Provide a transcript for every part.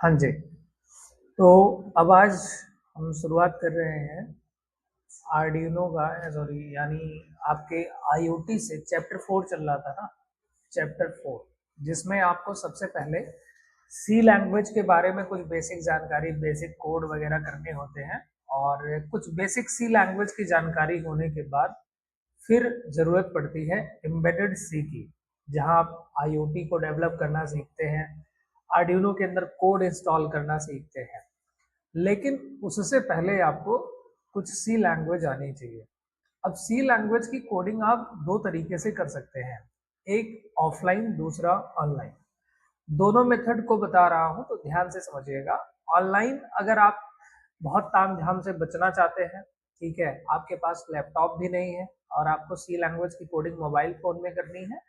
हाँ जी। तो अब आज हम शुरुआत कर रहे हैं आर्डिनो का सॉरी यानी आपके आईओटी से चैप्टर 4 चल रहा था ना, चैप्टर 4 जिसमें आपको सबसे पहले सी लैंग्वेज के बारे में कुछ बेसिक जानकारी, बेसिक कोड वगैरह करने होते हैं। और कुछ बेसिक सी लैंग्वेज की जानकारी होने के बाद फिर जरूरत पड़ती है एम्बेडेड सी की, जहां आप आईओटी को डेवलप करना सीखते हैं, आर्डिनो के अंदर कोड इंस्टॉल करना सीखते हैं। लेकिन उससे पहले आपको कुछ सी लैंग्वेज आनी चाहिए। अब सी लैंग्वेज की कोडिंग आप दो तरीके से कर सकते हैं, एक ऑफलाइन, दूसरा ऑनलाइन। दोनों मेथड को बता रहा हूं तो ध्यान से समझिएगा। ऑनलाइन अगर आप बहुत ताम झाम से बचना चाहते हैं, ठीक है, आपके पास लैपटॉप भी नहीं है और आपको सी लैंग्वेज की कोडिंग मोबाइल फोन में करनी है,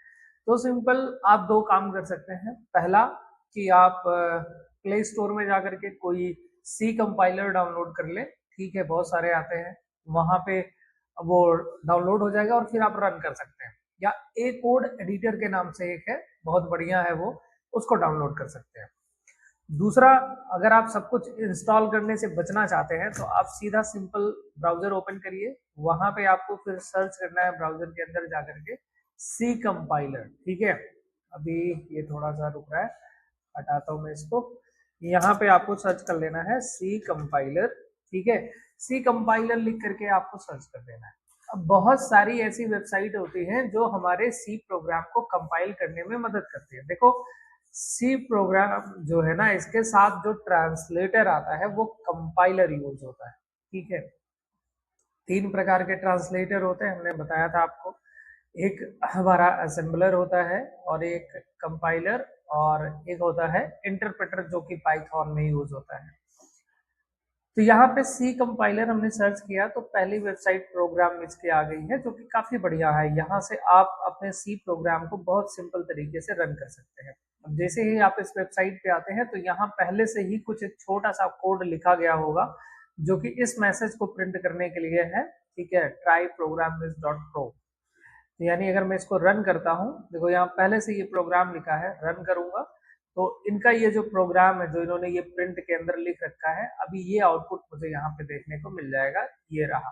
तो सिंपल आप दो काम कर सकते हैं। पहला कि आप प्ले स्टोर में जाकर के कोई सी कंपाइलर डाउनलोड कर ले, ठीक है, बहुत सारे आते हैं, वहां पे वो डाउनलोड हो जाएगा और फिर आप रन कर सकते हैं। या ए कोड एडिटर के नाम से एक है, बहुत बढ़िया है वो, उसको डाउनलोड कर सकते हैं। दूसरा, अगर आप सब कुछ इंस्टॉल करने से बचना चाहते हैं तो आप सीधा सिंपल ब्राउजर ओपन करिए, वहां पे आपको फिर सर्च करना है ब्राउजर के अंदर जाकर के सी कंपाइलर, ठीक है। अभी ये थोड़ा सा रुक रहा है, हटाता हूं मैं इसको। यहाँ पे आपको सर्च कर लेना है सी कंपाइलर, ठीक है। सी कंपाइलर लिख करके आपको सर्च कर देना है। अब बहुत सारी ऐसी वेबसाइट होती हैं जो हमारे सी प्रोग्राम को कंपाइल करने में मदद करती है। देखो, सी प्रोग्राम जो है ना, इसके साथ जो ट्रांसलेटर आता है वो कंपाइलर यूज होता है, ठीक है। तीन प्रकार के ट्रांसलेटर होते हैं, हमने बताया था आपको। एक हमारा असेंबलर होता है, और एक कंपाइलर, और एक होता है इंटरप्रेटर जो कि पाइथन में यूज होता है। तो यहाँ पे सी कंपाइलर हमने सर्च किया तो पहली वेबसाइट प्रोग्राम विच की आ गई है, जो कि काफी बढ़िया है। यहाँ से आप अपने सी प्रोग्राम को बहुत सिंपल तरीके से रन कर सकते हैं। अब जैसे ही आप इस वेबसाइट पे आते हैं तो यहाँ पहले से ही कुछ एक छोटा सा कोड लिखा गया होगा, जो कि इस मैसेज को प्रिंट करने के लिए है, ठीक है, try programiz dot pro. यानी अगर मैं इसको रन करता हूँ, देखो यहाँ पहले से ये प्रोग्राम लिखा है, रन करूंगा तो इनका ये जो प्रोग्राम है जो इन्होंने ये प्रिंट के अंदर लिख रखा है, अभी ये आउटपुट मुझे यहाँ पे देखने को मिल जाएगा, ये रहा।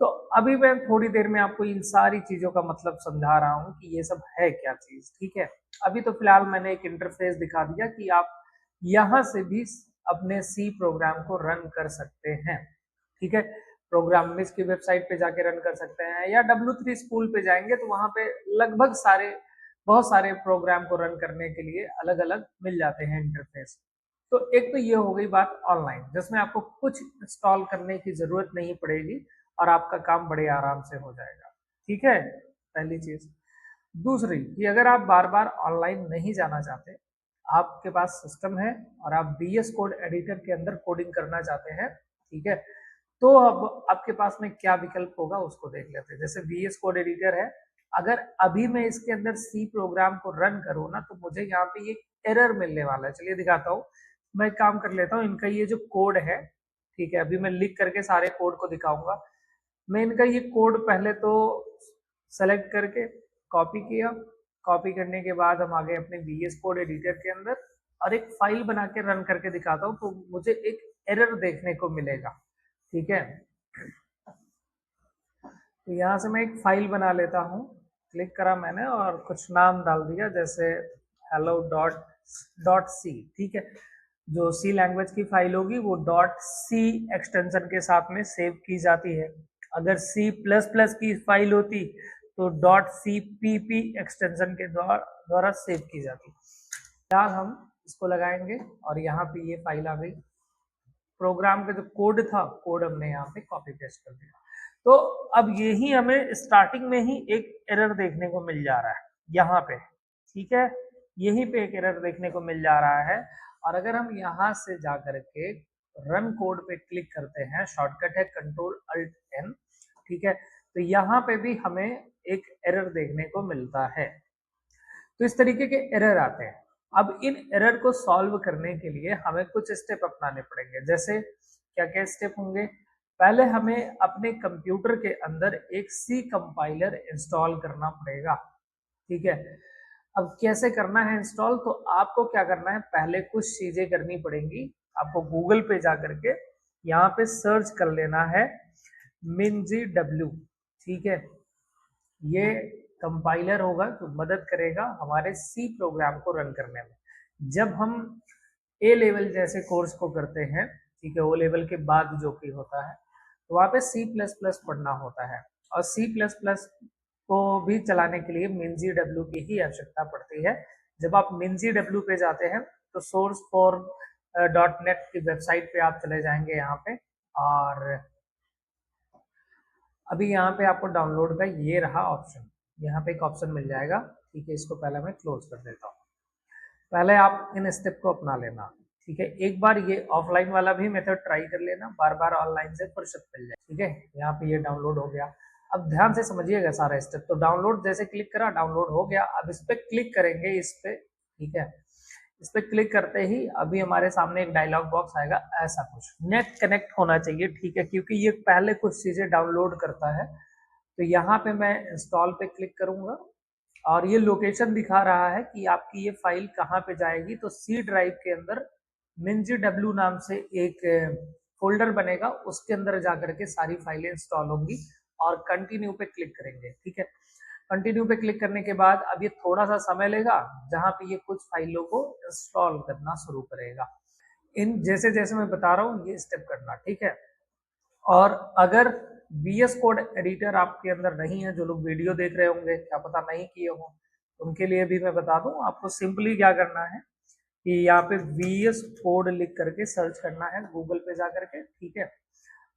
तो अभी मैं थोड़ी देर में आपको इन सारी चीजों का मतलब समझा रहा हूँ कि ये सब है क्या चीज, ठीक है। अभी तो फिलहाल मैंने एक इंटरफेस दिखा दिया कि आप यहाँ से भी अपने सी प्रोग्राम को रन कर सकते हैं, ठीक है। प्रोग्राम मिस की वेबसाइट पे जाके रन कर सकते हैं, या W3 स्कूल पे जाएंगे तो वहां पे लगभग बहुत सारे प्रोग्राम को रन करने के लिए अलग अलग मिल जाते हैं इंटरफेस। तो एक तो ये हो गई बात ऑनलाइन, जिसमें आपको कुछ इंस्टॉल करने की जरूरत नहीं पड़ेगी और आपका काम बड़े आराम से हो जाएगा, ठीक है, पहली चीज। दूसरी कि अगर आप बार बार ऑनलाइन नहीं जाना चाहते, आपके पास सिस्टम है और आप VS कोड एडिटर के अंदर कोडिंग करना चाहते हैं, ठीक है, तो अब आपके पास में क्या विकल्प होगा उसको देख लेते हैं। जैसे VS कोड एडिटर है, अगर अभी मैं इसके अंदर सी प्रोग्राम को रन करूँ ना, तो मुझे यहाँ पे ये एरर मिलने वाला है। चलिए दिखाता हूँ, मैं एक काम कर लेता हूँ, इनका ये जो कोड है, ठीक है, अभी मैं लिख करके सारे कोड को दिखाऊंगा। मैं इनका ये कोड पहले तो सेलेक्ट करके कॉपी किया, कॉपी करने के बाद हम आ गए अपने VS कोड एडिटर के अंदर और एक फाइल बना के रन करके दिखाता हूँ, तो मुझे एक एरर देखने को मिलेगा, ठीक है। तो यहाँ से मैं एक फाइल बना लेता हूँ, क्लिक करा मैंने और कुछ नाम डाल दिया, जैसे हेलो डॉट डॉट सी, ठीक है। जो सी लैंग्वेज की फाइल होगी वो डॉट सी एक्सटेंशन के साथ में सेव की जाती है। अगर सी प्लस प्लस की फाइल होती तो dot C P P extension के द्वारा सेव की जाती। फिलहाल हम इसको लगाएंगे और यहाँ पे ये फाइल आ गई। प्रोग्राम का जो कोड था, कोड हमने यहाँ पे कॉपी पेस्ट कर दिया। तो अब यही हमें स्टार्टिंग में ही एक एरर देखने को मिल जा रहा है यहाँ पे, ठीक है, यहीं पे एक एरर देखने को मिल जा रहा है। और अगर हम यहाँ से जा करके रन कोड पे क्लिक करते हैं, शॉर्टकट है Ctrl+Alt+N, ठीक है, तो यहाँ पे भी हमें एक एरर देखने को मिलता है। तो इस तरीके के एरर आते हैं। अब इन एरर को सॉल्व करने के लिए हमें कुछ स्टेप अपनाने पड़ेंगे। जैसे क्या क्या स्टेप होंगे? पहले हमें अपने कंप्यूटर के अंदर एक सी कंपाइलर इंस्टॉल करना पड़ेगा, ठीक है। अब कैसे करना है इंस्टॉल, तो आपको क्या करना है, पहले कुछ चीजें करनी पड़ेंगी। आपको गूगल पे जा करके यहाँ पे सर्च कर लेना है MinGW, ठीक है। ये कंपाइलर होगा तो मदद करेगा हमारे सी प्रोग्राम को रन करने में। जब हम ए लेवल जैसे कोर्स को करते हैं, ठीक है, ओ लेवल के बाद जो कि होता है, तो वहाँ पे सी प्लस प्लस पढ़ना होता है, और सी प्लस प्लस को भी चलाने के लिए MinGW की ही आवश्यकता पड़ती है। जब आप MinGW पे जाते हैं तो सोर्स फॉर .NET की वेबसाइट पे आप चले जाएंगे यहाँ पे, और अभी यहाँ पे आपको डाउनलोड का ये रहा ऑप्शन, यहाँ पे एक ऑप्शन मिल जाएगा, ठीक है। इसको पहले मैं क्लोज कर देता हूँ। पहले आप इन स्टेप को अपना लेना, ठीक है। एक बार ये ऑफलाइन वाला भी मेथड ट्राई कर लेना, बार बार ऑनलाइन से फुर्सत मिल जाए, ठीक है। यहाँ पे ये डाउनलोड हो गया। अब ध्यान से समझिएगा सारा स्टेप। तो डाउनलोड जैसे क्लिक करा, डाउनलोड हो गया। अब इस पे क्लिक करेंगे, इस पे, ठीक है। इस पे क्लिक करते ही अभी हमारे सामने एक डायलॉग बॉक्स आएगा, ऐसा कुछ। नेट कनेक्ट होना चाहिए, ठीक है, क्योंकि ये पहले कुछ चीजें डाउनलोड करता है। तो यहाँ पे मैं इंस्टॉल पे क्लिक करूंगा, और ये लोकेशन दिखा रहा है कि आपकी ये फाइल कहाँ पे जाएगी। तो सी ड्राइव के अंदर MinGW नाम से एक फोल्डर बनेगा, उसके अंदर जाकर के सारी फाइलें इंस्टॉल होंगी, और कंटिन्यू पे क्लिक करेंगे, ठीक है। कंटिन्यू पे क्लिक करने के बाद अब ये थोड़ा सा समय लेगा, जहां पे ये कुछ फाइलों को इंस्टॉल करना शुरू करेगा। इन जैसे जैसे मैं बता रहा हूँ ये स्टेप करना, ठीक है। और अगर VS कोड एडिटर आपके अंदर नहीं है, जो लोग वीडियो देख रहे होंगे, क्या पता नहीं किए हो, उनके लिए भी मैं बता दूं, आपको सिंपली क्या करना है कि यहाँ पे VS कोड लिख करके सर्च करना है गूगल पे जा करके, ठीक है।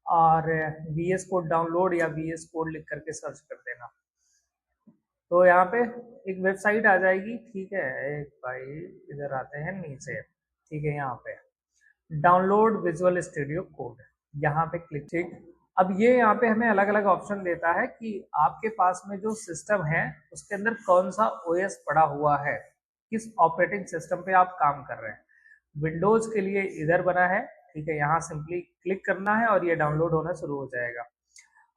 और VS कोड डाउनलोड या VS कोड लिख करके सर्च कर देना, तो यहाँ पे एक वेबसाइट आ जाएगी, ठीक है। एक भाई इधर आते हैं नीचे, ठीक है, यहाँ पे डाउनलोड विजुअल स्टूडियो कोड, यहाँ पे क्लिक, ठीक। अब ये यहाँ पे हमें अलग अलग ऑप्शन देता है कि आपके पास में जो सिस्टम है उसके अंदर कौन सा OS पड़ा हुआ है, किस ऑपरेटिंग सिस्टम पे आप काम कर रहे हैं। विंडोज के लिए इधर बना है, ठीक है, यहाँ सिंपली क्लिक करना है और ये डाउनलोड होना शुरू हो जाएगा।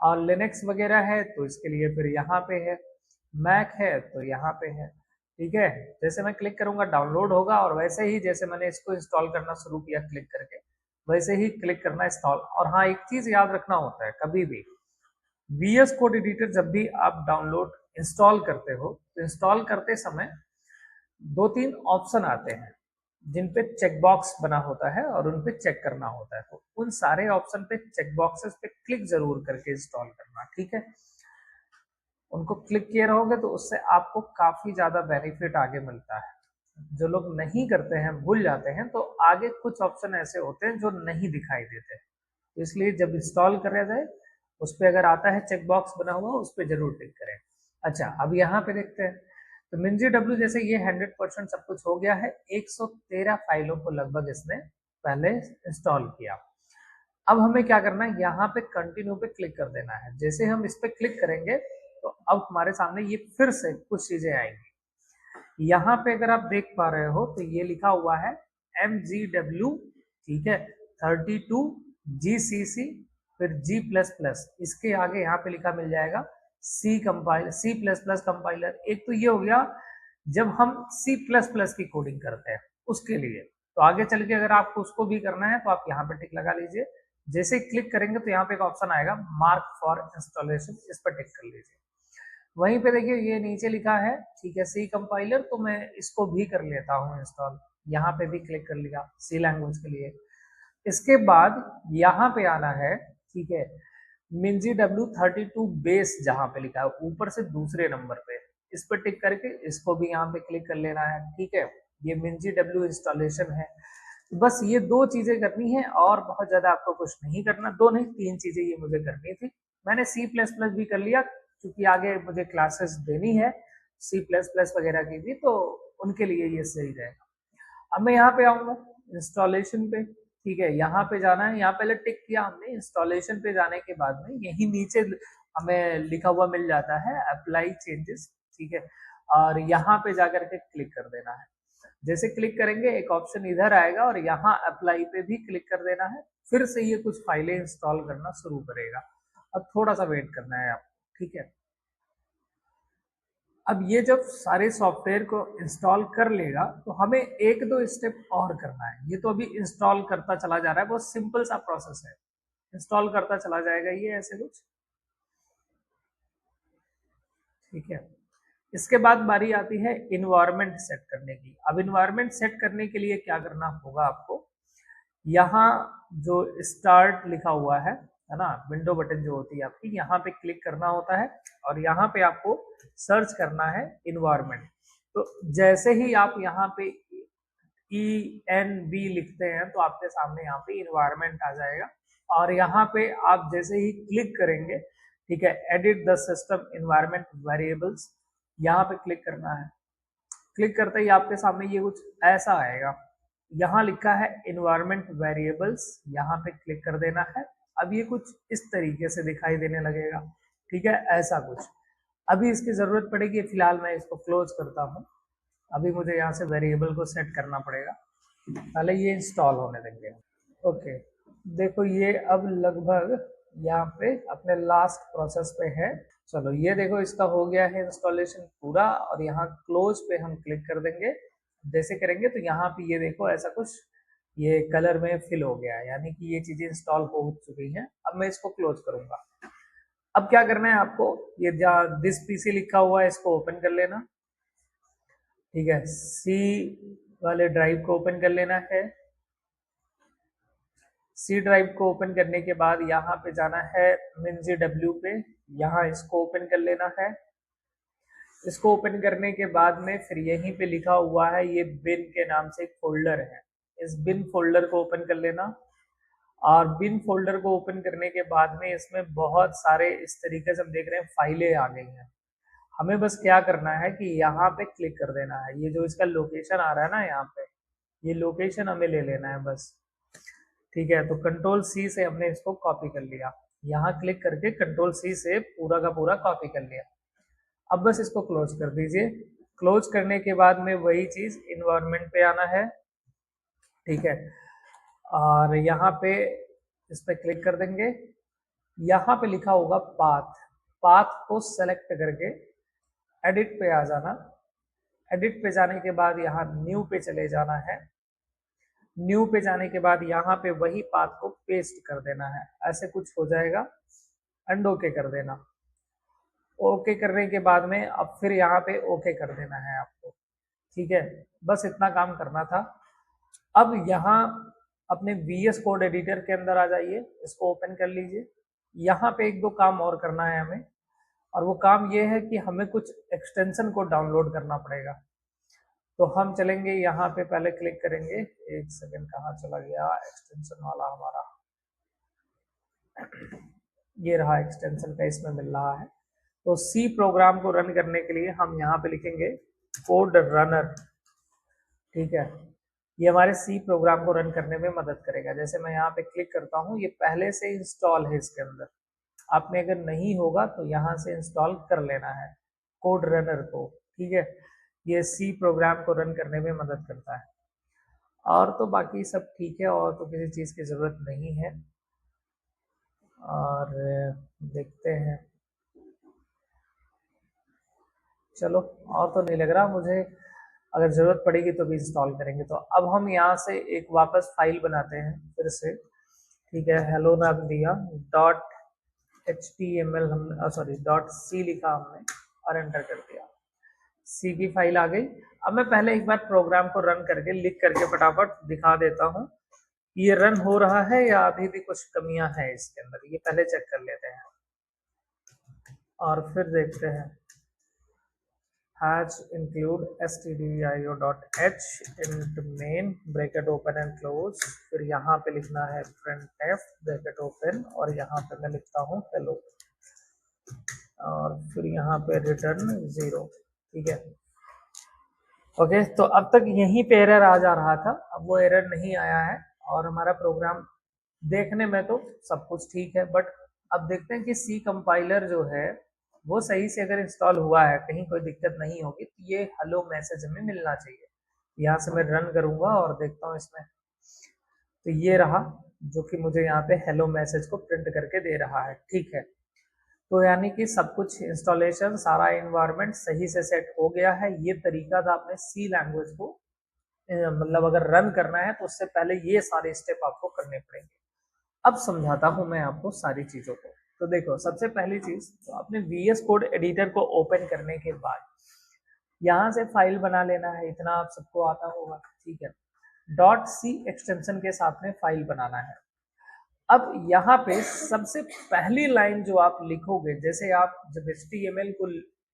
और लिनक्स वगैरह है तो इसके लिए फिर यहाँ पे है, मैक है तो यहाँ पे है, ठीक है। जैसे मैं क्लिक करूंगा डाउनलोड होगा, और वैसे ही जैसे मैंने इसको इंस्टॉल करना शुरू किया क्लिक करके, वैसे ही क्लिक करना इंस्टॉल। और हाँ, एक चीज याद रखना होता है, कभी भी VS कोड एडिटर जब भी आप डाउनलोड इंस्टॉल करते हो, तो इंस्टॉल करते समय दो तीन ऑप्शन आते हैं जिन पे चेक बॉक्स बना होता है और उन पे चेक करना होता है। तो उन सारे ऑप्शन पे चेक बॉक्सेस पे क्लिक जरूर करके इंस्टॉल करना, ठीक है। उनको क्लिक किए रहोगे तो उससे आपको काफी ज्यादा बेनिफिट आगे मिलता है। जो लोग नहीं करते हैं, भूल जाते हैं, तो आगे कुछ ऑप्शन ऐसे होते हैं जो नहीं दिखाई देते, इसलिए जब इंस्टॉल करा जाए उस पर अगर आता है चेक बॉक्स बना हुआ, उस पर जरूर क्लिक करें। अच्छा, अब यहाँ पे देखते हैं, तो MinGW जैसे ये 100% सब कुछ हो गया है। 113 फाइलों को लगभग इसने पहले इंस्टॉल किया। अब हमें क्या करना है, यहाँ पे कंटिन्यू पे क्लिक कर देना है। जैसे हम इस पे क्लिक करेंगे तो अब हमारे सामने ये फिर से कुछ चीजें आएंगी। यहाँ पे अगर आप देख पा रहे हो तो ये लिखा हुआ है MGW, ठीक है, 32 GCC, फिर G++, इसके आगे यहाँ पे लिखा मिल जाएगा C++ कंपाइलर। एक तो ये हो गया जब हम C++ की कोडिंग करते हैं उसके लिए। तो आगे चल के अगर आपको उसको भी करना है तो आप यहाँ पे टिक लगा लीजिए। जैसे क्लिक करेंगे तो यहाँ पे एक ऑप्शन आएगा मार्क फॉर इंस्टॉलेशन, इस पर टिक कर लीजिए। वहीं पे देखिए ये नीचे लिखा है, ठीक है, सी कंपाइलर, तो मैं इसको भी कर लेता हूँ इंस्टॉल। यहाँ पे भी क्लिक कर लिया सी लैंग्वेज के लिए। इसके बाद यहाँ पे आना है, ठीक है, MinGW 32 बेस जहाँ पे लिखा है ऊपर से दूसरे नंबर पे, इस पर टिक करके इसको भी यहाँ पे क्लिक कर लेना है, ठीक है। ये MinGW इंस्टॉलेशन है। बस ये दो चीजें करनी है और बहुत ज्यादा आपको कुछ नहीं करना। दो नहीं, तीन चीजें ये मुझे करनी थी। मैंने C++ भी कर लिया क्योंकि आगे मुझे क्लासेस देनी है C++ वगैरह की भी, तो उनके लिए ये सही रहेगा। अब मैं यहाँ पे आऊंगा इंस्टॉलेशन पे, ठीक है, यहाँ पे जाना है। यहाँ पहले टिक किया हमने। इंस्टॉलेशन पे जाने के बाद में यही नीचे हमें लिखा हुआ मिल जाता है अप्लाई चेंजेस, ठीक है, और यहाँ पे जाकर के क्लिक कर देना है। जैसे क्लिक करेंगे एक ऑप्शन इधर आएगा और यहाँ अप्लाई पे भी क्लिक कर देना है। फिर से ये कुछ फाइलें इंस्टॉल करना शुरू करेगा। अब थोड़ा सा वेट करना है आपको, ठीक है। अब ये जब सारे सॉफ्टवेयर को इंस्टॉल कर लेगा तो हमें एक दो स्टेप और करना है। ये तो अभी इंस्टॉल करता चला जा रहा है, बहुत सिंपल सा प्रोसेस है, इंस्टॉल करता चला जाएगा ये ऐसे कुछ, ठीक है। इसके बाद बारी आती है इन्वायरमेंट सेट करने की। अब इन्वायरमेंट सेट करने के लिए क्या करना होगा आपको, यहाँ जो स्टार्ट लिखा हुआ है ना, विंडो बटन जो होती है आपकी, यहाँ पे क्लिक करना होता है और यहाँ पे आपको सर्च करना है इन्वायरमेंट। तो जैसे ही आप यहाँ पे ENV लिखते हैं तो आपके सामने यहाँ पे इन्वायरमेंट आ जाएगा और यहाँ पे आप जैसे ही क्लिक करेंगे, ठीक है, edit the system environment variables, यहाँ पे क्लिक करना है। क्लिक करते ही आपके सामने ये कुछ ऐसा आएगा, यहाँ लिखा है इन्वायरमेंट वेरिएबल्स, यहाँ पे क्लिक कर देना है। अब ये कुछ इस तरीके से दिखाई देने लगेगा, ठीक है, ऐसा कुछ। अभी इसकी जरूरत पड़ेगी, फिलहाल मैं इसको क्लोज करता हूँ। अभी मुझे यहाँ से वेरिएबल को सेट करना पड़ेगा, पहले ये इंस्टॉल होने देंगे। ओके, देखो ये अब लगभग यहाँ पे अपने लास्ट प्रोसेस पे है। चलो ये देखो इसका हो गया है इंस्टॉलेशन पूरा और यहाँ क्लोज पे हम क्लिक कर देंगे। जैसे करेंगे तो यहाँ पे ये देखो ऐसा कुछ ये कलर में फिल हो गया है, यानी कि ये चीजें इंस्टॉल हो चुकी हैं। अब मैं इसको क्लोज करूंगा। अब क्या करना है आपको, ये जहाँ दिस पीसी लिखा हुआ है इसको ओपन कर लेना, ठीक है। सी वाले ड्राइव को ओपन कर लेना है। सी ड्राइव को ओपन करने के बाद यहाँ पे जाना है MinGW पे, यहाँ इसको ओपन कर लेना है। इसको ओपन करने के बाद में फिर यहीं पे लिखा हुआ है ये बिन के नाम से एक फोल्डर है, इस बिन फोल्डर को ओपन कर लेना। और बिन फोल्डर को ओपन करने के बाद में इसमें बहुत सारे इस तरीके से हम देख रहे हैं फाइलें आ गई हैं। हमें बस क्या करना है कि यहाँ पे क्लिक कर देना है, ये जो इसका लोकेशन आ रहा है ना यहाँ पे, ये लोकेशन हमें ले लेना है बस, ठीक है। तो Ctrl+C से हमने इसको कॉपी कर लिया, यहाँ क्लिक करके Ctrl+C से पूरा का पूरा कॉपी कर लिया। अब बस इसको क्लोज कर दीजिए। क्लोज करने के बाद में वही चीज इन्वायरमेंट पे आना है, ठीक है। और यहाँ पे इस पे क्लिक कर देंगे, यहाँ पे लिखा होगा पाथ, पाथ को सेलेक्ट करके एडिट पे आ जाना। एडिट पे जाने के बाद यहाँ न्यू पे चले जाना है। न्यू पे जाने के बाद यहाँ पे वही पाथ को पेस्ट कर देना है, ऐसे कुछ हो जाएगा। एंड ओके कर देना। ओके करने के बाद में अब फिर यहाँ पे ओके कर देना है आपको, ठीक है। बस इतना काम करना था। अब यहाँ अपने VS कोड एडिटर के अंदर आ जाइए, इसको ओपन कर लीजिए। यहाँ पे एक दो काम और करना है हमें, और वो काम ये है कि हमें कुछ एक्सटेंशन को डाउनलोड करना पड़ेगा। तो हम चलेंगे यहाँ पे, पहले क्लिक करेंगे, एक सेकेंड कहाँ चला गया एक्सटेंशन वाला हमारा, ये रहा एक्सटेंशन का, इसमें मिल रहा है। तो सी प्रोग्राम को रन करने के लिए हम यहाँ पे लिखेंगे कोड रनर, ठीक है। ये हमारे सी प्रोग्राम को रन करने में मदद करेगा। जैसे मैं यहाँ पे क्लिक करता हूँ, ये पहले से इंस्टॉल है इसके अंदर, आपने अगर नहीं होगा तो यहाँ से इंस्टॉल कर लेना है कोड रनर को, ठीक है। ये सी प्रोग्राम को रन करने में मदद करता है। और तो बाकी सब ठीक है, और तो किसी चीज़ की ज़रूरत नहीं है। और देखते हैं, चलो और तो नहीं लग रहा मुझे, अगर ज़रूरत पड़ेगी तो भी इंस्टॉल करेंगे। तो अब हम यहाँ से एक वापस फाइल बनाते हैं फिर से, ठीक है। हेलो नाम दिया, .html हम सॉरी .c लिखा हमने और एंटर कर दिया। सी की फाइल आ गई। अब मैं पहले एक बार प्रोग्राम को रन करके लिख करके फटाफट दिखा देता हूँ ये रन हो रहा है या अभी भी कुछ कमियां हैं इसके अंदर, ये पहले चेक कर लेते हैं और फिर देखते हैं। Hash include stdio.h int main bracket open and close, फिर यहाँ पे लिखना है printf ब्रैकेट ओपन और यहाँ पे मैं लिखता हूँ हेलो और फिर यहाँ पे रिटर्न 0, ठीक है। ओके, तो अब तक यहीं पे एरर आ जा रहा था, अब वो एरर नहीं आया है और हमारा प्रोग्राम देखने में तो सब कुछ ठीक है। बट अब देखते हैं कि सी कंपाइलर जो है वो सही से अगर इंस्टॉल हुआ है, कहीं कोई दिक्कत नहीं होगी तो ये हेलो मैसेज हमें मिलना चाहिए। यहाँ से मैं रन करूंगा और देखता हूँ इसमें, तो ये रहा जो कि मुझे यहाँ पे हेलो मैसेज को प्रिंट करके दे रहा है, ठीक है। तो यानी कि सब कुछ इंस्टॉलेशन, सारा इन्वायरमेंट सही से सेट हो गया है। ये तरीका था अपने सी लैंग्वेज को मतलब अगर रन करना है तो उससे पहले ये सारे स्टेप आपको करने पड़ेंगे। अब समझाता हूं मैं आपको सारी चीजों को। तो देखो, सबसे पहली चीज, तो अपने VS कोड एडिटर को ओपन करने के बाद यहाँ से फाइल बना लेना है, इतना आप सबको आता होगा, ठीक है। .c एक्सटेंशन के साथ में फाइल बनाना है। अब यहाँ पे सबसे पहली लाइन जो आप लिखोगे, जैसे आप जब HTML को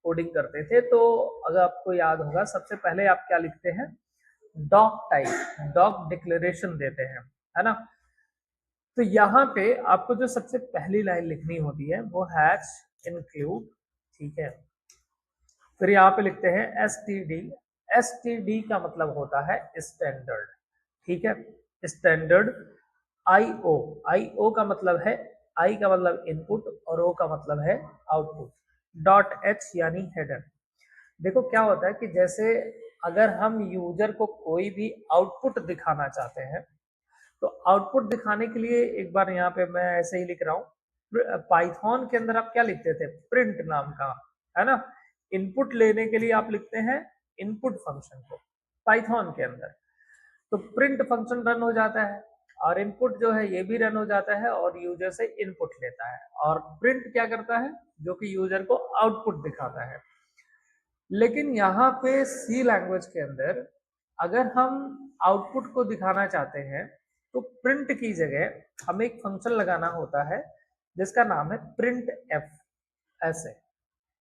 कोडिंग करते थे तो अगर आपको याद होगा, सबसे पहले आप क्या लिखते हैं, डॉक टाइप, डॉक डिक्लेरेशन देते हैं, है ना। तो यहाँ पे आपको जो सबसे पहली लाइन लिखनी होती है वो हैश इंक्लूड, ठीक है। फिर यहाँ पे लिखते हैं std। std का मतलब होता है स्टैंडर्ड, ठीक है, स्टैंडर्ड। io का मतलब है, i का मतलब इनपुट और o का मतलब है आउटपुट। .h यानी हेडर। देखो क्या होता है कि जैसे अगर हम यूजर को कोई भी आउटपुट दिखाना चाहते हैं, तो आउटपुट दिखाने के लिए एक बार यहाँ पे मैं ऐसे ही लिख रहा हूँ, पाइथन के अंदर आप क्या लिखते थे, प्रिंट नाम का, है ना। इनपुट लेने के लिए आप लिखते हैं इनपुट फंक्शन को पाइथन के अंदर, तो प्रिंट फंक्शन रन हो जाता है और इनपुट जो है ये भी रन हो जाता है और यूजर से इनपुट लेता है, और प्रिंट क्या करता है, जो कि यूजर को आउटपुट दिखाता है। लेकिन यहाँ पे सी लैंग्वेज के अंदर अगर हम आउटपुट को दिखाना चाहते हैं तो प्रिंट की जगह हमें एक फंक्शन लगाना होता है जिसका नाम है प्रिंट एफ, ऐसे,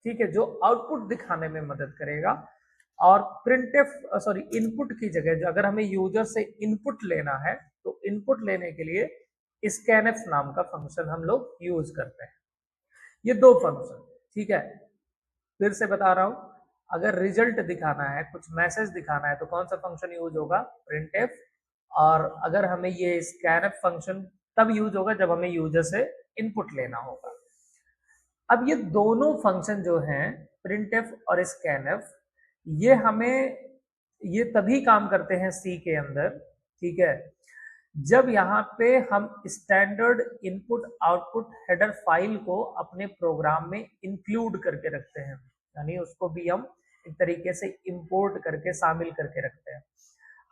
ठीक है, जो आउटपुट दिखाने में मदद करेगा। और प्रिंट एफ सॉरी इनपुट की जगह जो अगर हमें यूजर से इनपुट लेना है तो इनपुट लेने के लिए स्कैनएफ नाम का फंक्शन हम लोग यूज करते हैं। ये दो फंक्शन, ठीक है। फिर से बता रहा हूं, अगर रिजल्ट दिखाना है, कुछ मैसेज दिखाना है, तो कौन सा फंक्शन यूज होगा, printf। और अगर हमें ये scanf फंक्शन तब यूज होगा जब हमें यूजर से इनपुट लेना होगा। अब ये दोनों फंक्शन जो हैं, printf और scanf, ये हमें ये तभी काम करते हैं सी के अंदर, ठीक है, जब यहाँ पे हम standard input output header file को अपने प्रोग्राम में इंक्लूड करके रखते हैं, यानी उसको भी हम एक तरीके से इंपोर्ट करके शामिल करके रखते हैं।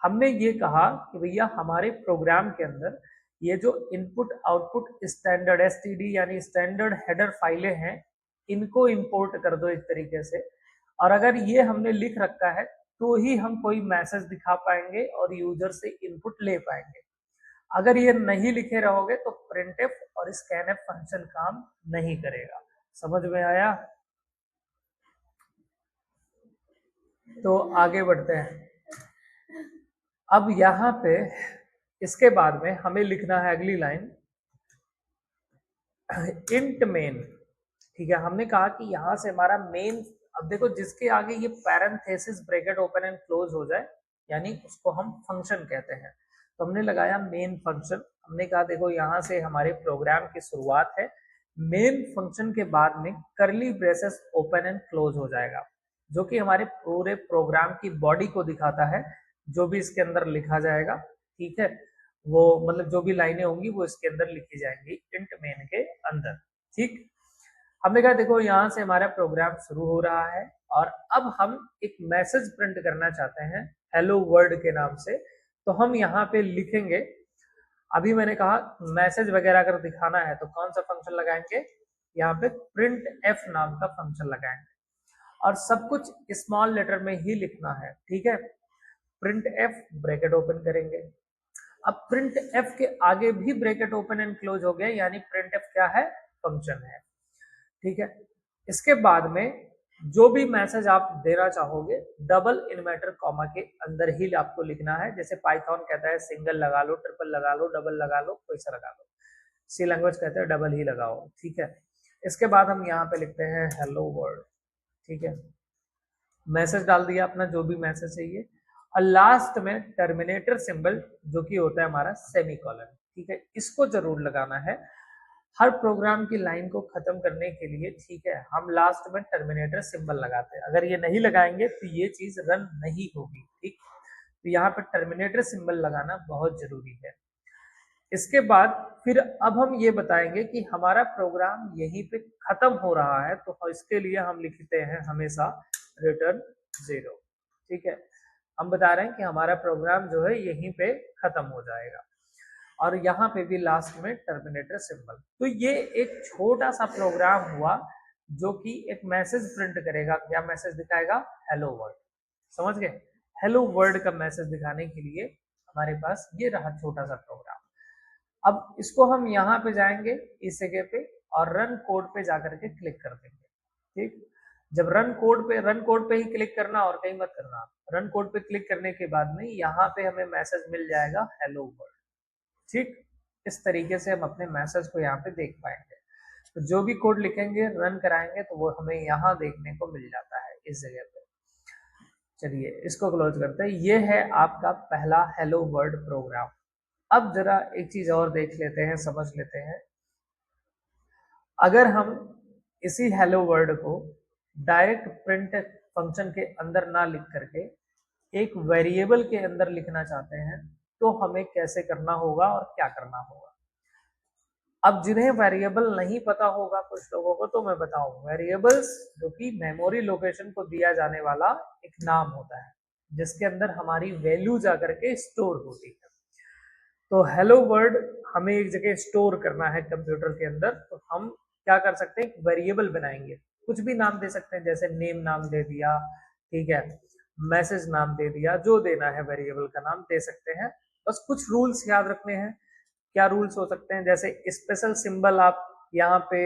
हमने ये कहा कि भैया हमारे प्रोग्राम के अंदर ये जो इनपुट आउटपुट स्टैंडर्ड एसटीडी यानी स्टैंडर्ड हेडर फाइलें हैं, इनको इंपोर्ट कर दो एक तरीके से, और अगर ये हमने लिख रखा है तो ही हम कोई मैसेज दिखा पाएंगे और यूजर से इनपुट ले पाएंगे। अगर ये नहीं लिखे रहोगे तो printf और scanf फंक्शन काम नहीं करेगा। समझ में आया? तो आगे बढ़ते हैं। अब यहाँ पे इसके बाद में हमें लिखना है अगली लाइन, इंट मेन, ठीक है। हमने कहा कि यहाँ से हमारा मेन, अब देखो जिसके आगे ये parenthesis bracket open and close हो जाए यानी उसको हम फंक्शन कहते हैं। तो हमने लगाया मेन फंक्शन। हमने कहा देखो यहाँ से हमारे प्रोग्राम की शुरुआत है, मेन फंक्शन के बाद में करली ब्रेसेस ओपन एंड क्लोज हो जाएगा, जो कि हमारे पूरे प्रोग्राम की बॉडी को दिखाता है, जो भी इसके अंदर लिखा जाएगा, ठीक है, वो मतलब जो भी लाइनें होंगी वो इसके अंदर लिखी जाएंगी इंट मेन के अंदर, ठीक। हमने कहा देखो यहाँ से हमारा प्रोग्राम शुरू हो रहा है और अब हम एक मैसेज प्रिंट करना चाहते हैं हेलो वर्ल्ड के नाम से, तो हम यहाँ पे लिखेंगे, अभी मैंने कहा मैसेज वगैरह अगर दिखाना है तो कौन सा फंक्शन लगाएंगे, यहाँ पे प्रिंट एफ नाम का फंक्शन लगाएंगे और सब कुछ स्मॉल लेटर में ही लिखना है, ठीक है। प्रिंट एफ ब्रैकेट ओपन करेंगे। अब प्रिंट एफ के आगे भी ब्रैकेट ओपन एंड क्लोज हो गया, यानी प्रिंट एफ क्या है, फंक्शन है, ठीक है। इसके बाद में जो भी मैसेज आप देना चाहोगे डबल इन्वर्टर कॉमा के अंदर ही आपको लिखना है। जैसे पाइथन कहता है सिंगल लगा लो, ट्रिपल लगा लो, डबल लगा लो, कोई सा लगा लो। सी लैंग्वेज कहते हैं डबल ही लगाओ, ठीक है। इसके बाद हम यहाँ पे लिखते हैं हेलो वर्ल्ड, ठीक है। मैसेज डाल दिया अपना जो भी मैसेज चाहिए, और लास्ट में टर्मिनेटर सिंबल जो कि होता है हमारा सेमीकोलन, ठीक है, इसको जरूर लगाना है हर प्रोग्राम की लाइन को खत्म करने के लिए, ठीक है। हम लास्ट में टर्मिनेटर सिंबल लगाते हैं, अगर ये नहीं लगाएंगे तो ये चीज रन नहीं होगी, ठीक। तो यहाँ पर टर्मिनेटर सिंबल लगाना बहुत जरूरी है। इसके बाद फिर अब हम ये बताएंगे कि हमारा प्रोग्राम यहीं पे खत्म हो रहा है, तो इसके लिए हम लिखते हैं हमेशा रिटर्न 0। ठीक है, हम बता रहे हैं कि हमारा प्रोग्राम जो है यहीं पे खत्म हो जाएगा और यहाँ पे भी लास्ट में टर्मिनेटर सिंबल। तो ये एक छोटा सा प्रोग्राम हुआ जो कि एक मैसेज प्रिंट करेगा। क्या मैसेज दिखाएगा? Hello world. समझ गए? हेलो वर्ल्ड का मैसेज दिखाने के लिए हमारे पास ये रहा छोटा सा प्रोग्राम। अब इसको हम यहाँ पे जाएंगे इस जगह पे और रन कोड पे जाकर के क्लिक कर देंगे। ठीक, जब रन कोड पे ही क्लिक करना और कहीं मत करना। रन कोड पे क्लिक करने के बाद में यहाँ पे हमें मैसेज मिल जाएगा हेलो वर्ल्ड। ठीक, इस तरीके से हम अपने मैसेज को यहाँ पे देख पाएंगे। तो जो भी कोड लिखेंगे रन कराएंगे तो वो हमें यहाँ देखने को मिल जाता है इस जगह पे। चलिए इसको क्लोज करते हैं। ये है आपका पहला हेलो वर्ल्ड प्रोग्राम। अब जरा एक चीज और देख लेते हैं, समझ लेते हैं। अगर हम इसी हेलो वर्ल्ड को डायरेक्ट प्रिंट फंक्शन के अंदर ना लिख करके एक वेरिएबल के अंदर लिखना चाहते हैं तो हमें कैसे करना होगा और क्या करना होगा। अब जिन्हें वेरिएबल नहीं पता होगा कुछ लोगों को, तो मैं बताऊं। वेरिएबल्स जो कि मेमोरी लोकेशन को दिया जाने वाला एक नाम होता है जिसके अंदर हमारी वैल्यू जाकर के स्टोर होती है। तो हेलो वर्ल्ड हमें एक जगह स्टोर करना है कंप्यूटर के अंदर, तो हम क्या कर सकते हैं? वेरिएबल बनाएंगे। कुछ भी नाम दे सकते हैं, जैसे नेम नाम दे दिया, ठीक है, मैसेज नाम दे दिया, जो देना है वेरिएबल का नाम दे सकते हैं। बस कुछ रूल्स याद रखने हैं। क्या रूल्स हो सकते हैं? जैसे स्पेशल सिंबल आप यहाँ पे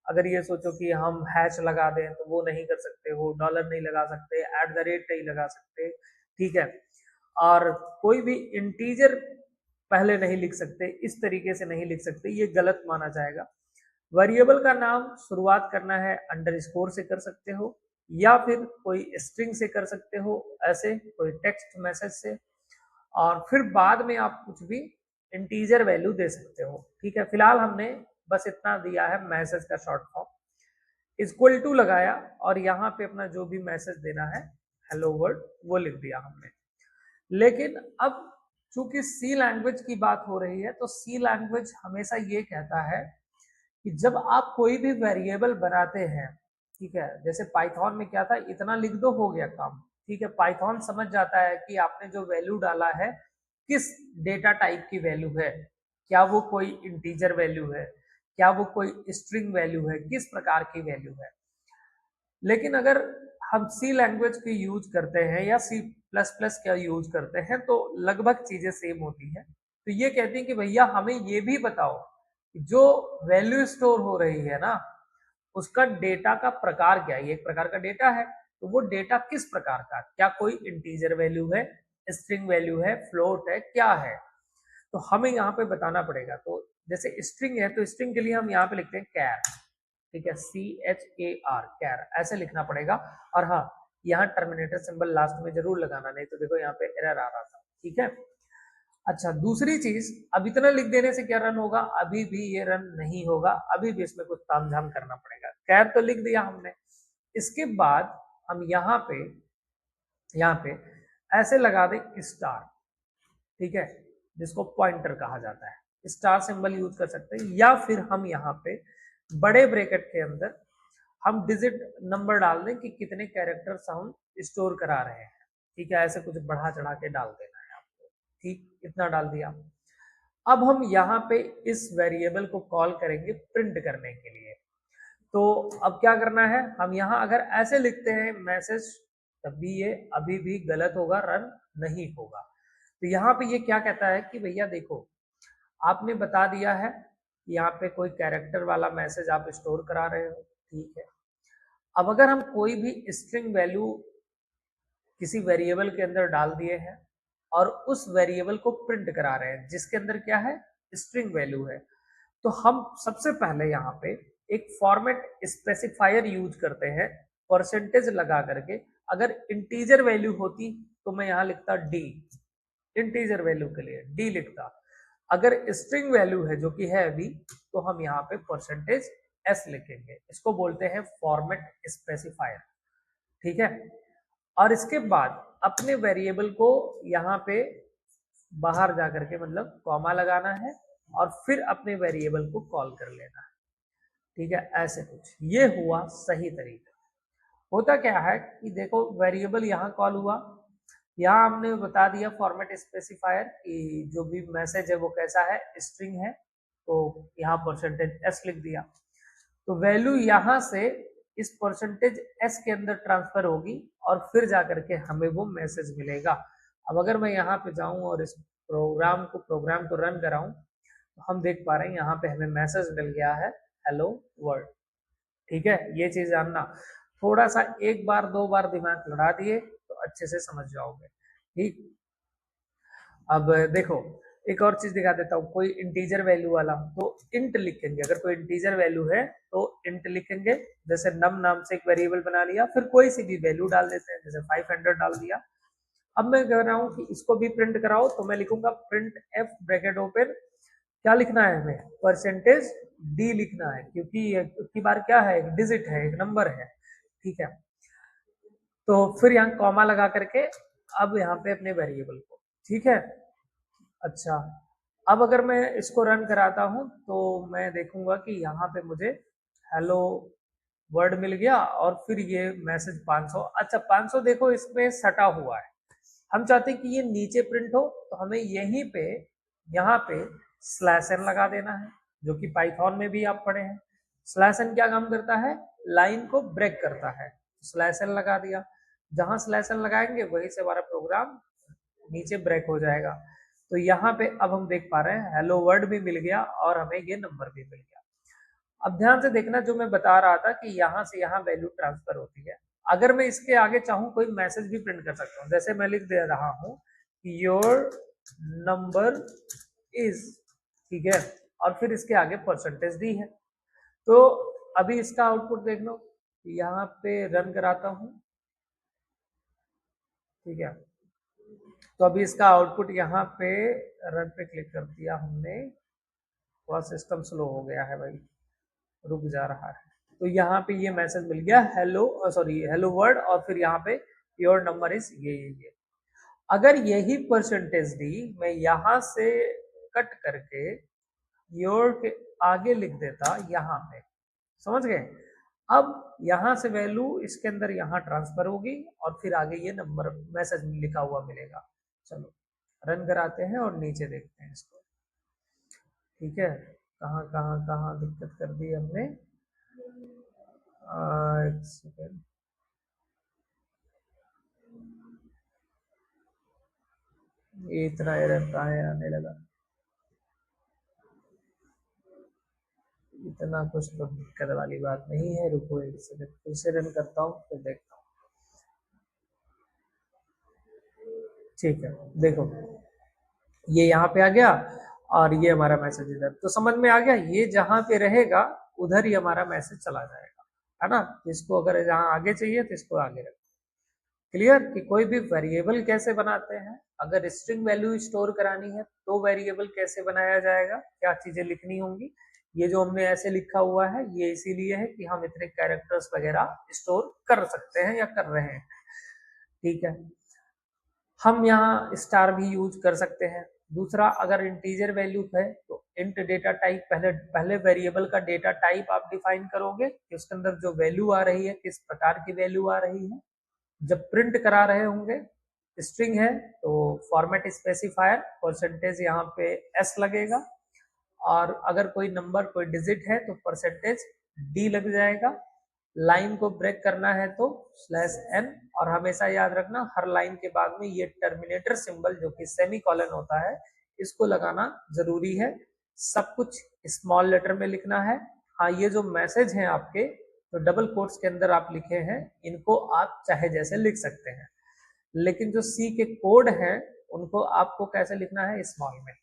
अगर ये सोचो कि हम हैश लगा दें तो वो नहीं कर सकते हो, डॉलर नहीं लगा सकते, @ नहीं लगा सकते, ठीक है। और कोई भी इंटीजर पहले नहीं लिख सकते, इस तरीके से नहीं लिख सकते, ये गलत माना जाएगा। वेरिएबल का नाम शुरुआत करना है अंडरस्कोर से कर सकते हो या फिर कोई स्ट्रिंग से कर सकते हो, ऐसे कोई टेक्स्ट मैसेज से, और फिर बाद में आप कुछ भी इंटीजर वैल्यू दे सकते हो। ठीक है, फिलहाल हमने बस इतना दिया है मैसेज का शॉर्ट फॉर्म, इक्वल टू लगाया और यहाँ पे अपना जो भी मैसेज देना है हेलो वर्ल्ड वो लिख दिया हमने। लेकिन अब चूंकि सी लैंग्वेज की बात हो रही है तो सी लैंग्वेज हमेशा ये कहता है कि जब आप कोई भी वेरिएबल बनाते हैं, ठीक है, जैसे पाइथन में क्या था, इतना लिख दो हो गया काम। ठीक है, पाइथन समझ जाता है कि आपने जो वैल्यू डाला है किस डेटा टाइप की वैल्यू है, क्या वो कोई इंटीजर वैल्यू है, क्या वो कोई स्ट्रिंग वैल्यू है, किस प्रकार की वैल्यू है। लेकिन अगर हम सी लैंग्वेज की यूज करते हैं या सी प्लस प्लस का यूज करते हैं तो लगभग चीजें सेम होती है। तो ये कहती है कि भैया हमें ये भी बताओ कि जो वैल्यू स्टोर हो रही है ना उसका डेटा का प्रकार क्या है। एक प्रकार का डेटा है तो वो डेटा किस प्रकार का, क्या कोई इंटीजर वैल्यू है, स्ट्रिंग वैल्यू है, फ्लोट है, क्या है, तो हमें यहाँ पे बताना पड़ेगा। तो जैसे स्ट्रिंग है तो स्ट्रिंग के लिए हम यहाँ पे लिखते हैं कैर, ठीक है, CHAR, कैर ऐसे लिखना पड़ेगा। और हाँ, यहाँ टर्मिनेटर सिंबल लास्ट में जरूर लगाना, नहीं तो देखो यहाँ पे एरर आ रहा था। ठीक है, अच्छा दूसरी चीज, अब इतना लिख देने से क्या रन होगा? अभी भी ये रन नहीं होगा, अभी भी इसमें कुछ तामझाम करना पड़ेगा। कैर तो लिख दिया हमने, इसके बाद हम यहाँ पे ऐसे लगा दें स्टार, ठीक है, जिसको पॉइंटर कहा जाता है। स्टार सिंबल यूज कर सकते हैं या फिर हम यहाँ पे बड़े ब्रैकेट के अंदर हम डिजिट नंबर डाल दें कि कितने कैरेक्टर्स हम स्टोर करा रहे हैं। ठीक है, ऐसे कुछ बढ़ा चढ़ा के डाल देना है आपको। ठीक, इतना डाल दिया। अब हम यहाँ पे इस वेरिएबल को कॉल करेंगे प्रिंट करने के लिए। तो अब क्या करना है, हम यहाँ अगर ऐसे लिखते हैं मैसेज तब भी ये अभी भी गलत होगा, रन नहीं होगा। तो यहाँ पे ये क्या कहता है कि भैया देखो आपने बता दिया है कि यहाँ पे कोई कैरेक्टर वाला मैसेज आप स्टोर करा रहे हो, ठीक है। अब अगर हम कोई भी स्ट्रिंग वैल्यू किसी वेरिएबल के अंदर डाल दिए हैं और उस वेरिएबल को प्रिंट करा रहे हैं जिसके अंदर क्या है, स्ट्रिंग वैल्यू है, तो हम सबसे पहले यहाँ पे एक फॉर्मेट स्पेसिफायर यूज करते हैं परसेंटेज लगा करके। अगर इंटीजर वैल्यू होती तो मैं यहाँ लिखता डी, इंटीजर वैल्यू के लिए डी लिखता। अगर स्ट्रिंग वैल्यू है जो कि है अभी, तो हम यहाँ पे परसेंटेज एस लिखेंगे। इसको बोलते हैं फॉर्मेट स्पेसिफायर, ठीक है। और इसके बाद अपने वेरिएबल को यहाँ पे बाहर जा करके मतलब कॉमा लगाना है और फिर अपने वेरिएबल को कॉल कर लेना है। ठीक है, ऐसे कुछ ये हुआ सही तरीका। होता क्या है कि देखो वेरिएबल यहाँ कॉल हुआ, यहाँ हमने बता दिया फॉर्मेट स्पेसिफायर कि जो भी मैसेज है वो कैसा है, स्ट्रिंग है, तो यहाँ परसेंटेज एस लिख दिया। तो वैल्यू यहाँ से इस परसेंटेज एस के अंदर ट्रांसफर होगी और फिर जाकर के हमें वो मैसेज मिलेगा। अब अगर मैं यहाँ पे जाऊं और इस प्रोग्राम को रन कराऊं तो हम देख पा रहे हैं यहाँ पे हमें मैसेज मिल गया है हेलो वर्ल्ड। ठीक है, ये चीज जानना, थोड़ा सा एक बार दो बार दिमाग लड़ा दिए तो अच्छे से समझ जाओगे। ठीक, अब देखो एक और चीज दिखा देता हूँ, कोई इंटीजर वैल्यू वाला तो इंट लिखेंगे, अगर कोई इंटीजर वैल्यू है तो इंट लिखेंगे। जैसे नम नाम से एक वेरिएबल बना लिया, फिर कोई सी भी वैल्यू डाल देते हैं, जैसे 500 डाल दिया। अब मैं कह रहा हूँ कि इसको भी प्रिंट कराओ, तो मैं लिखूंगा प्रिंट एफ ब्रैकेट ओपन, क्या लिखना है हमें, परसेंटेज डी लिखना है, क्योंकि की बार क्या है, एक डिजिट है, एक नंबर है। ठीक है, तो फिर यहाँ कॉमा लगा करके अब यहाँ पे अपने वेरिएबल को, ठीक है। अच्छा, अब अगर मैं इसको रन कराता हूँ तो मैं देखूंगा कि यहाँ पे मुझे हेलो वर्ड मिल गया और फिर ये मैसेज 500। अच्छा 500 देखो इसमें सटा हुआ है, हम चाहते हैं कि ये नीचे प्रिंट हो, तो हमें यहीं पे यहाँ पे स्लैश एन लगा देना है, जो कि पाइथन में भी आप पढ़े हैं। स्लैश एन क्या काम करता है, लाइन को ब्रेक करता है। स्लैश एन लगा दिया, जहां स्लैश एन लगाएंगे वहीं से हमारा प्रोग्राम नीचे ब्रेक हो जाएगा। तो यहाँ पे अब हम देख पा रहे हैं हेलो वर्ड भी मिल गया और हमें ये नंबर भी मिल गया। अब ध्यान से देखना, जो मैं बता रहा था कि यहाँ से यहाँ वैल्यू ट्रांसफर होती है। अगर मैं इसके आगे चाहूँ कोई मैसेज भी प्रिंट कर सकता हूँ, जैसे मैं लिख दे रहा हूँ योर नंबर इज, ठीक है, और फिर इसके आगे परसेंटेज दी है। तो अभी इसका आउटपुट देख लो, यहाँ पे रन कराता हूँ, ठीक है। तो अभी इसका आउटपुट यहाँ पे रन पे क्लिक कर दिया हमने, थोड़ा सिस्टम स्लो हो गया है भाई, रुक जा रहा है। तो यहाँ पे ये मैसेज मिल गया हेलो, सॉरी हेलो वर्ड, और फिर यहाँ पे योर नंबर इज ये। अगर यही परसेंटेज डी मैं यहाँ से कट करके योर के आगे लिख देता यहाँ पे, समझ गए। अब यहाँ से वैल्यू इसके अंदर यहाँ ट्रांसफर होगी और फिर आगे ये नंबर मैसेज लिखा हुआ मिलेगा। चलो रन कराते हैं और नीचे देखते हैं इसको। ठीक है, कहाँ कहाँ कहाँ दिक्कत कर दी हमने, एक सेकेंड, ये इतना एरर कहाँ है आने लगा, इतना कुछ तो दिक्कत वाली बात नहीं है। रुको एक सेकंड, फिर से रन करता हूँ फिर देखता हूँ। ठीक है, देखो ये यहाँ पे आ गया और ये हमारा मैसेज इधर, तो समझ में आ गया, ये जहाँ पे रहेगा उधर ही हमारा मैसेज चला जाएगा, है ना। इसको अगर जहाँ आगे चाहिए तो इसको आगे रखो। क्लियर कि कोई भी वेरिएबल कैसे बनाते हैं, अगर स्ट्रिंग वैल्यू स्टोर करानी है तो वेरिएबल कैसे बनाया जाएगा, क्या चीजें लिखनी होंगी। ये जो हमने ऐसे लिखा हुआ है ये इसीलिए है कि हम इतने कैरेक्टर्स वगैरह स्टोर कर सकते हैं या कर रहे हैं। ठीक है, हम यहाँ स्टार भी यूज कर सकते हैं। दूसरा, अगर इंटीजर वैल्यू है तो इंट डेटा टाइप, पहले वेरिएबल का डेटा टाइप आप डिफाइन करोगे कि उसके अंदर जो वैल्यू आ रही है किस प्रकार की वैल्यू आ रही है। जब प्रिंट करा रहे होंगे, स्ट्रिंग है तो फॉर्मेट स्पेसिफायर परसेंटेज यहाँ पे एस लगेगा, और अगर कोई नंबर कोई डिजिट है तो परसेंटेज डी लग जाएगा। लाइन को ब्रेक करना है तो स्लैश एन, और हमेशा याद रखना हर लाइन के बाद में ये टर्मिनेटर सिंबल जो कि सेमी कॉलन होता है इसको लगाना जरूरी है। सब कुछ स्मॉल लेटर में लिखना है। हाँ, ये जो मैसेज हैं आपके तो डबल कोट्स के अंदर आप लिखे हैं, इनको आप चाहे जैसे लिख सकते हैं, लेकिन जो सी के कोड हैं उनको आपको कैसे लिखना है, स्मॉल में,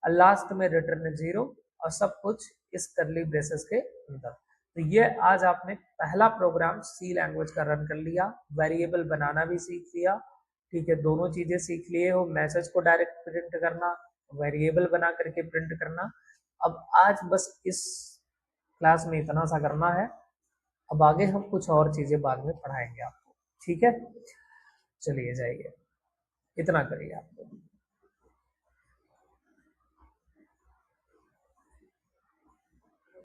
लास्ट में रिटर्न 0, और सब कुछ इस करली ब्रेसेस के अंदर। तो ये आज आपने पहला प्रोग्राम सी लैंग्वेज का रन कर लिया, वेरिएबल बनाना भी सीख लिया। ठीक है, दोनों चीजें सीख लिए हो, मैसेज को डायरेक्ट प्रिंट करना, वेरिएबल बना करके प्रिंट करना। अब आज बस इस क्लास में इतना सा करना है, अब आगे हम कुछ और चीजें बाद में पढ़ाएंगे आपको। ठीक है, चलिए जाइए, इतना करिए आप।